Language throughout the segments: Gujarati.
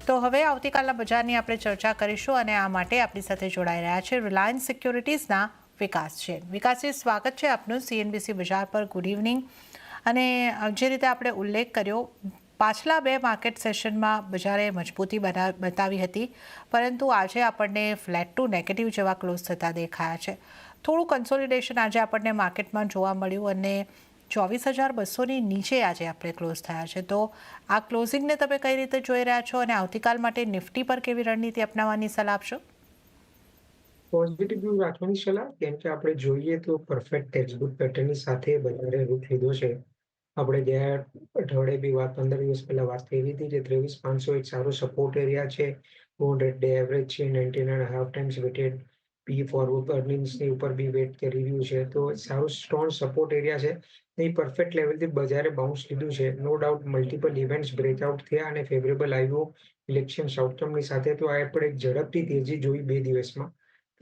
તો હવે આવતીકાલના બજારની આપણે ચર્ચા કરીશું અને આ માટે આપણી સાથે જોડાઈ રહ્યા છે રિલાયન્સ સિક્યોરિટીઝના વિકાસ છે. વિકાસજી, સ્વાગત છે આપનું CNBC બજાર પર. Good evening. અને જે રીતે આપણે ઉલ્લેખ કર્યો, પાછલા બે માર્કેટ સેશનમાં બજારે મજબૂતી બતાવી હતી, પરંતુ આજે આપણને ફ્લેટ ટુ નેગેટિવ જેવા ક્લોઝ થતા દેખાયા છે. થોડું કન્સોલિડેશન આજે આપણને માર્કેટમાં જોવા મળ્યું અને 24,200ની નીચે આજે આપણે ક્લોઝ થયા છે. તો આ ક્લોઝિંગને તમે કઈ રીતે જોઈ રહ્યા છો અને આવતીકાલ માટે નિફ્ટી પર કેવી રણનીતિ અપનાવવાની સલાહ આપશો? પોઝિટિવ વ્યૂ રાખવાની સલાહ, કેમ કે આપણે જોઈએ તો પરફેક્ટ ટેક્સ્ટબુક પેટર્નની સાથે બજારે રૂટ લીધો છે. આપણે ગયા અઠવાડિયે બી 15 દિવસ પહેલા વાત થઈ હતી કે 23,500 એક સારો સપોર્ટ એરિયા છે. 200 ડે એવરેજ છે. 19.5 ટાઈમ્સ વેટેડ પી ફોરવર્ડ અર્નિંગ્સની ઉપર બી વેટ કરી રહ્યું છે. તો સારું સ્ટ્રોંગ સપોર્ટ એરિયા છે. એ પરફેક્ટ લેવલથી બજારે બાઉન્સ લીધું છે. No doubt multiple events breakout થયા અને ફેવરેબલ આવ્યું ઇલેક્શન્સ આઉટકમની સાથે. તો આ આપણે ઝડપથી તેજી જોઈ 2 દિવસમાં.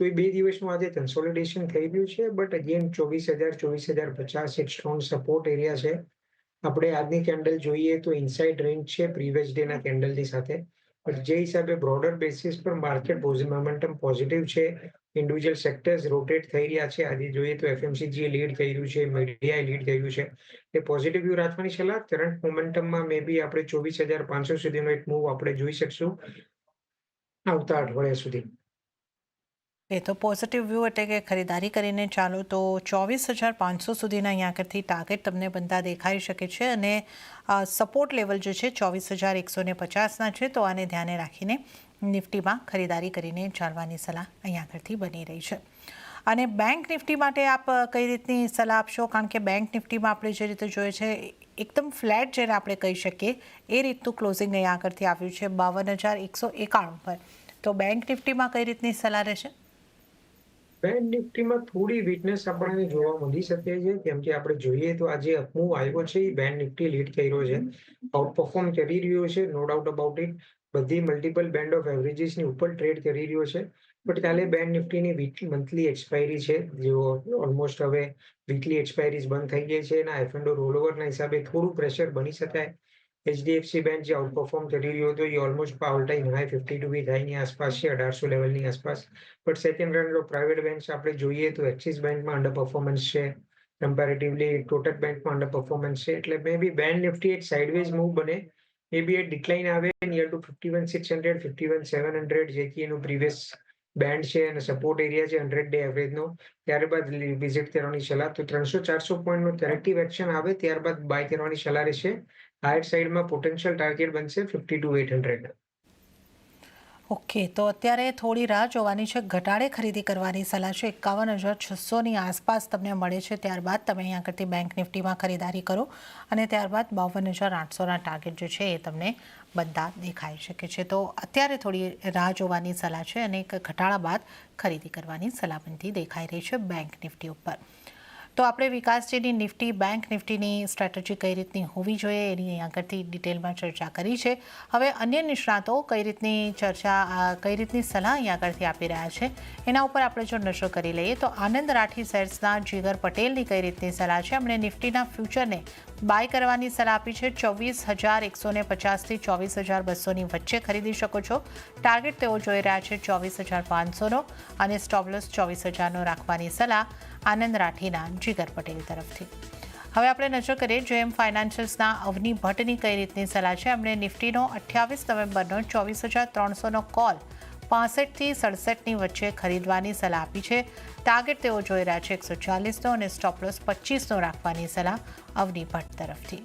તો એ 2 દિવસમાં આજે કન્સોલિડેશન થઈ રહ્યું છે. બટ અગેન 24,000 24,050 એક સ્ટ્રોંગ સપોર્ટ એરિયા છે. આપણે આજની કેન્ડલ જોઈએ તો ઇનસાઇડ રેન્જ છે પ્રીવિયસ ડેના કેન્ડલની સાથે. પણ જે હિસાબે બ્રોડર બેસિસ પર માર્કેટ મોમેન્ટમ પોઝિટિવ છે. ઇન્ડિવિજ્યુઅલ સેક્ટર્સ રોટેટ થઈ રહ્યા છે. આજે જોઈએ તો FMCG લીડ થઈ રહ્યું છે, મીડિયા લીડ થઈ રહ્યું છે. એ પોઝિટિવ વ્યૂ રાખવાની સલાહ. કરંટ મોમેન્ટમમાં મે બી આપણે 24,500 સુધીનો એક મૂવ આપણે જોઈ શકશું આવતા અઠવાડિયા સુધી. એ તો પોઝિટિવ વ્યૂ એટલે કે ખરીદારી કરીને ચાલો તો 24,500 સુધીના અહીંયા આગળથી ટાર્ગેટ તમને બનતા દેખાઈ શકે છે અને સપોર્ટ લેવલ જે છે 24,150ના છે. તો આને ધ્યાને રાખીને નિફ્ટીમાં ખરીદારી કરીને ચાલવાની સલાહ અહીંયા આગળથી બની રહી છે. અને બેંક નિફ્ટી માટે આપ કઈ રીતની સલાહ આપશો? કારણ કે બેંક નિફ્ટીમાં આપણે જે રીતે જોઈએ છે એકદમ ફ્લેટ જેને આપણે કહી શકીએ એ રીતનું ક્લોઝિંગ અહીંયા આગળથી આવ્યું છે 52,191 પર. તો બેંક નિફ્ટીમાં કઈ રીતની સલાહ રહેશે? બેંક નિફ્ટીમાં થોડી વીકનેસ આપણને જોવા મળી શકે છે, કેમ કે આપણે જોઈએ તો આજે અપમૂવ આવ્યો છે. એ બેંક નિફ્ટી લીડ થઈ રહ્યો છે, આઉટપરફોર્મ કરી રહ્યો છે, નો ડાઉટ અબાઉટ ઇટ. બધી મલ્ટિપલ બેન્ડ ઓફ એવરેજીસની ઉપર ટ્રેડ કરી રહ્યો છે. બટ કાલે બેંક નિફ્ટીની વીકલી મંથલી એક્સપાયરી છે, જેઓ ઓલમોસ્ટ હવે વીકલી એક્સપાયરીઝ બંધ થઈ ગઈ છે. એના એફએનડો રોલઓવરના હિસાબે થોડું પ્રેશર બની શકાય. HDFC બેંક જે આઉટપરફોર્મ કરી રહ્યો હતો એ almost all time high 52 week હાઈની આસપાસ છે, 1800 લેવલની આસપાસ. But second round of private banks આપણે જોઈએ તો એક્સિસ બેંકમાં અંડર પરફોર્મન્સ છે, કમ્પેરેટિવલી કોટક બેંકમાં અંડર પરફોર્મન્સ છે. એટલે મે બી બેંક નિફ્ટી એક સાઇડવેઝ મૂવ બને, મે બી એ ડિક્લાઇન આવે નિયર ટુ 51,600 51,700, જે કે એનું પ્રીવિયસ બેન્ડ છે અને સપોર્ટ એરિયા છે 100 ડે એવરેજનો. ત્યારબાદ વિઝિટ કરવાની સલાહ. તો 300-400 પોઈન્ટનો કરેક્ટિવ એક્શન આવે ત્યારબાદ બાય કરવાની સલાહ રહેશે. હાયર સાઈડમાં પોટેન્શિયલ ટાર્ગેટ બનશે 52,800. ઓકે, તો અત્યારે થોડી રાહ જોવાની છે. ઘટાડે ખરીદી કરવાની સલાહ છે. 51,600ની આસપાસ તમને મળે છે, ત્યારબાદ તમે અહીંયા આગળથી બેંક નિફ્ટીમાં ખરીદારી કરો અને ત્યારબાદ 52,800ના ટાર્ગેટ જે છે એ તમને બનતા દેખાઈ શકે છે. તો અત્યારે થોડી રાહ જોવાની સલાહ છે અને એક ઘટાડા બાદ ખરીદી કરવાની સલાહ બનતી દેખાઈ રહી છે બેંક નિફ્ટી ઉપર. તો આપણે વિકાસજીની નિફ્ટી બેંક નિફ્ટીની સ્ટ્રેટેજી કઈ રીતની હોવી જોઈએ એની અહીં આગળથી ડિટેલમાં ચર્ચા કરી છે. હવે અન્ય નિષ્ણાતો કઈ રીતની સલાહ અહીં આગળથી આપી રહ્યા છે એના ઉપર આપણે જો નજર કરી લઈએ તો આનંદ રાઠી સેલ્સના જીગર પટેલની કઈ રીતની સલાહ છે. એમણે નિફ્ટીના ફ્યુચરને બાય કરવાની સલાહ આપી છે. 24,150થી 24,200ની વચ્ચે ખરીદી શકો છો. ટાર્ગેટ તેઓ જોઈ રહ્યા છે 24,500નો અને સ્ટોપ લોસ 24,000નો રાખવાની સલાહ આનંદ રાઠીના જીગર પટેલ તરફથી. હવે આપણે નજર કરીએ JM ફાઇનાન્શિયલ્સના અવની ભટ્ટની કઈ રીતની સલાહ છે. એમણે નિફ્ટીનો 28 નવેમ્બરનો 24,300નો કોલ 65થી 67ની વચ્ચે ખરીદવાની સલાહ આપી છે. ટાર્ગેટ તેઓ જોઈ રહ્યા છે 140નો અને સ્ટોપ લોસ 25નો રાખવાની સલાહ અવની ભટ્ટ તરફથી.